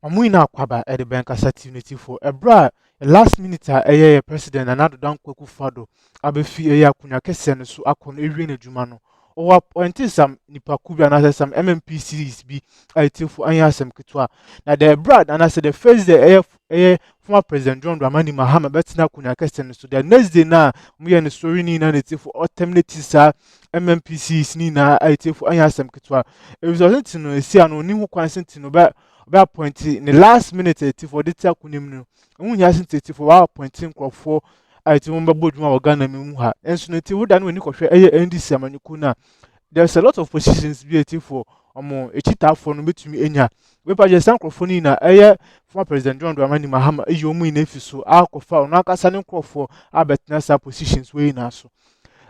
Amuina kwaba at the bank as activity for a bra last minute a president and another down kwaku fado abefi a kunya kesen so akon ewin adwuma or appointed some Nipakubi and some MMPCs be I tell for Anyasem Kitwa. Now the brad and I said the first day former President John Dramani Mahama Betina Kunya Keston. So the next day now we are in the story Nina and for alternative MMPCs Nina I tell for Anyasem Kitwa. It was to know see an new consent to know about appointing in the last minute for the Takunim. Only hasn't for our appointing for I remember Boduma or Ghana Muha. And so that when you could NDC Manikuna, there's a lot of positions beautiful or more a cheetah for no to me. Enya. We by just Sankofonina, former President John Dramani Mahama, a young nephew, so Alcofa, Nakasan for Albert Nasa positions way now.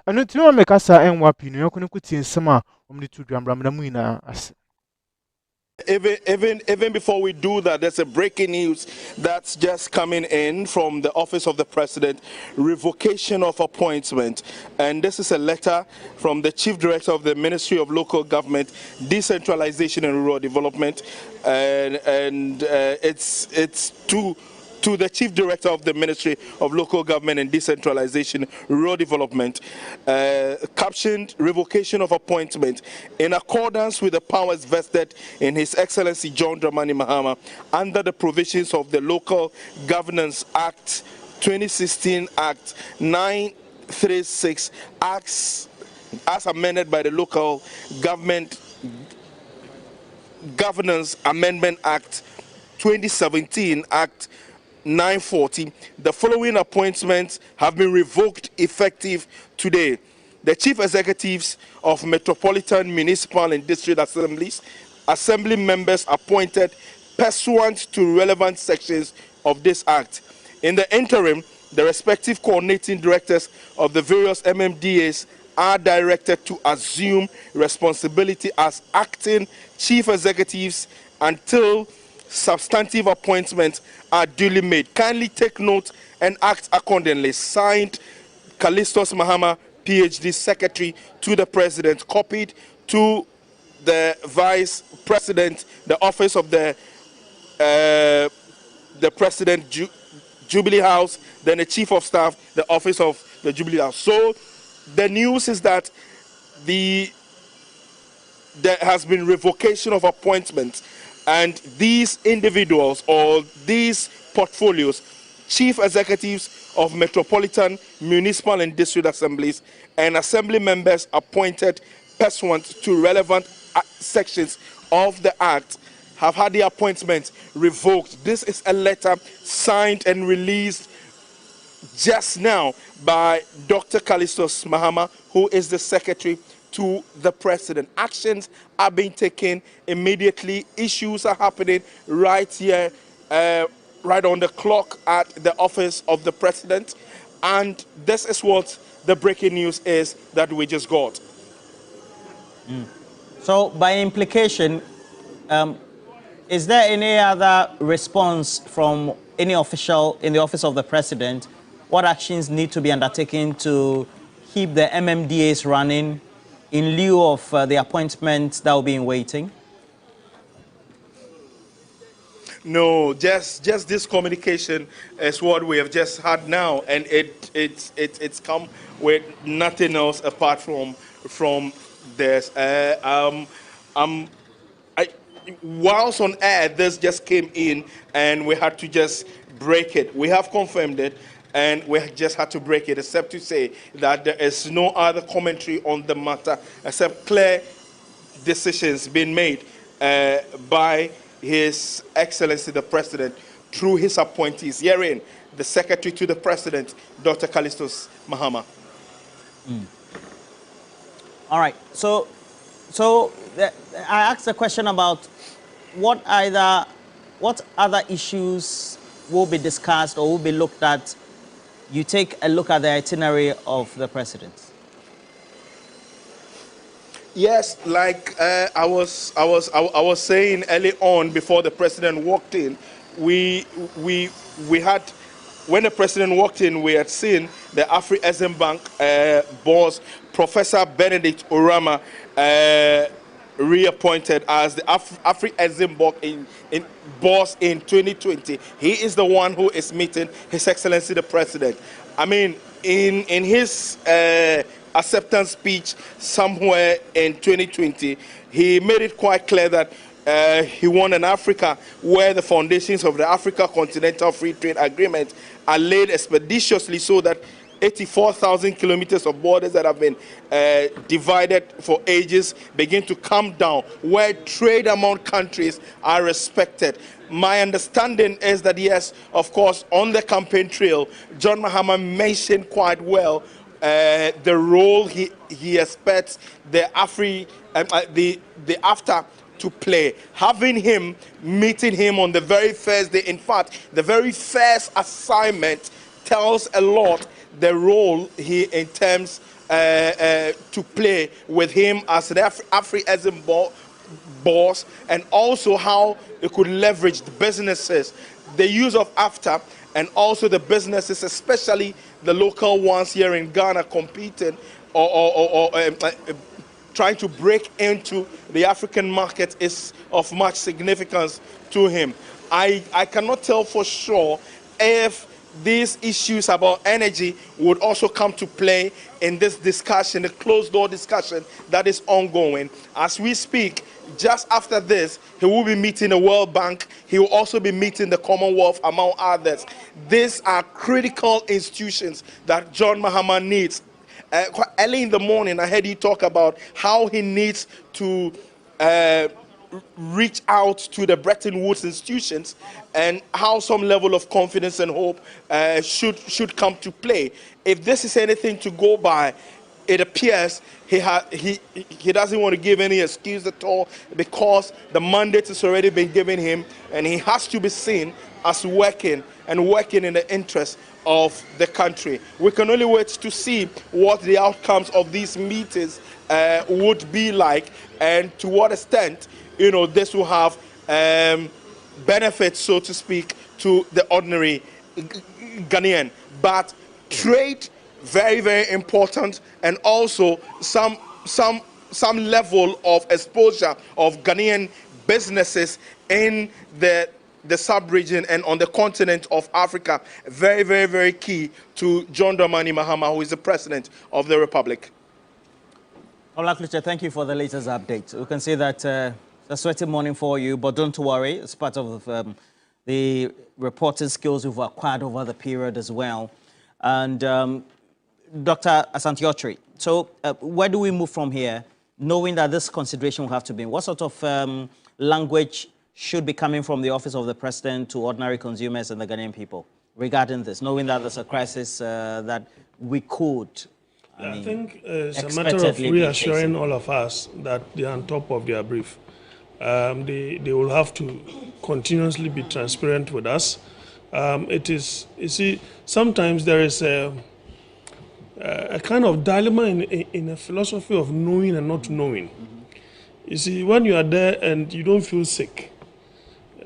And not to make us and wapping, you couldn't put in summer on the 2 Dramramina as. Even before we do that, there's a breaking news that's just coming in from the office of the president, revocation of appointment. And this is a letter from the chief director of the Ministry of Local Government, Decentralization and Rural Development, and it's to the Chief Director of the Ministry of Local Government and Decentralization, Rural Development, captioned Revocation of Appointment in accordance with the powers vested in His Excellency John Dramani Mahama under the provisions of the Local Governance Act 2016 Act 936 Acts as amended by the Local Government Governance Amendment Act 2017 Act 940. The following appointments have been revoked effective today. The chief executives of metropolitan, municipal and district assemblies, assembly members appointed pursuant to relevant sections of this act. In the interim, the respective coordinating directors of the various MMDAs are directed to assume responsibility as acting chief executives until substantive appointments are duly made. Kindly take note and act accordingly. Signed, Causęs Mahama, PhD, Secretary to the President, copied to the Vice President, the Office of the President, Jubilee House, then the Chief of Staff, the Office of the Jubilee House. So the news is that there has been revocation of appointments. And these individuals or these portfolios, chief executives of metropolitan, municipal and district assemblies, and assembly members appointed pursuant to relevant sections of the Act, have had the appointments revoked. This is a letter signed and released just now by Dr. Causęs Mahama, who is the Secretary to the President. Actions are being taken immediately. Issues are happening right here, right on the clock at the office of the President. And this is what the breaking news is that we just got. So by implication, is there any other response from any official in the office of the President? What actions need to be undertaken to keep the MMDAs running in lieu of the appointments that will be in waiting? No, just this communication is what we have just had now, and it's come with nothing else apart from this. Whilst on air, this just came in, and we had to just break it. We have confirmed it, and we just had to break it, except to say that there is no other commentary on the matter, except clear decisions being made by His Excellency the President through his appointees, herein the Secretary to the President, Dr. Causęs Mahama. All right. So I asked a question about what other issues will be discussed or will be looked at. You take a look at the itinerary of the President. Yes, like I was saying early on before the President walked in, we had, when the President walked in, we had seen the Afri-Exim Bank boss, Professor Benedict Orama, reappointed as the Afri-Exim boss in 2020. He is the one who is meeting His Excellency the President. I mean, in his acceptance speech somewhere in 2020, he made it quite clear that he won an Africa where the foundations of the Africa Continental Free Trade Agreement are laid expeditiously so that 84,000 kilometers of borders that have been divided for ages begin to come down, where trade among countries are respected. My understanding is that, yes, of course, on the campaign trail, John Mahama mentioned quite well the role he expects the AfTA to play. Having him, meeting him on the very first day, in fact, the very first assignment tells a lot the role he intends to play with him as the Afri-Exim boss, and also how it could leverage the businesses, the use of AfTA, and also the businesses, especially the local ones here in Ghana, competing or trying to break into the African market is of much significance to him. I cannot tell for sure if these issues about energy would also come to play in this discussion, the closed-door discussion that is ongoing. As we speak, just after this, he will be meeting the World Bank. He will also be meeting the Commonwealth, among others. These are critical institutions that John Mahama needs. Early in the morning, I heard you talk about how he needs to reach out to the Bretton Woods institutions and how some level of confidence and hope should come to play. If this is anything to go by, it appears he doesn't want to give any excuse at all, because the mandate has already been given him, and he has to be seen as working in the interest of the country. We can only wait to see what the outcomes of these meetings would be like, and to what extent, you know, this will have benefits, so to speak, to the ordinary Ghanaian. But trade, very, very important, and also some level of exposure of Ghanaian businesses in the sub-region and on the continent of Africa. Very, very, very key to John Dramani Mahama, who is the President of the Republic. Olakluche, thank you for the latest update. We can see that it's a sweaty morning for you, but don't worry. It's part of the reporting skills we've acquired over the period as well. And Dr. Asante-Okyere, so where do we move from here, knowing that this consideration will have to be in? What sort of language should be coming from the office of the president to ordinary consumers and the Ghanaian people regarding this, knowing that there's a crisis that we could... I think it's a matter of reassuring all of us that they are on top of their brief. They will have to continuously be transparent with us. It is, you see, sometimes there is a kind of dilemma in a philosophy of knowing and not knowing. You see, when you are there and you don't feel sick,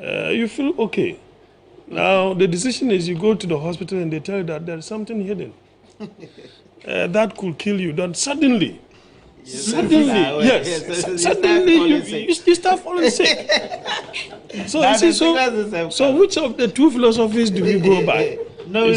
you feel okay. Now, the decision is you go to the hospital and they tell you that there is something hidden. That could kill you. Then suddenly, you start falling sick. So, you see, so which of the two philosophies do we go by? No.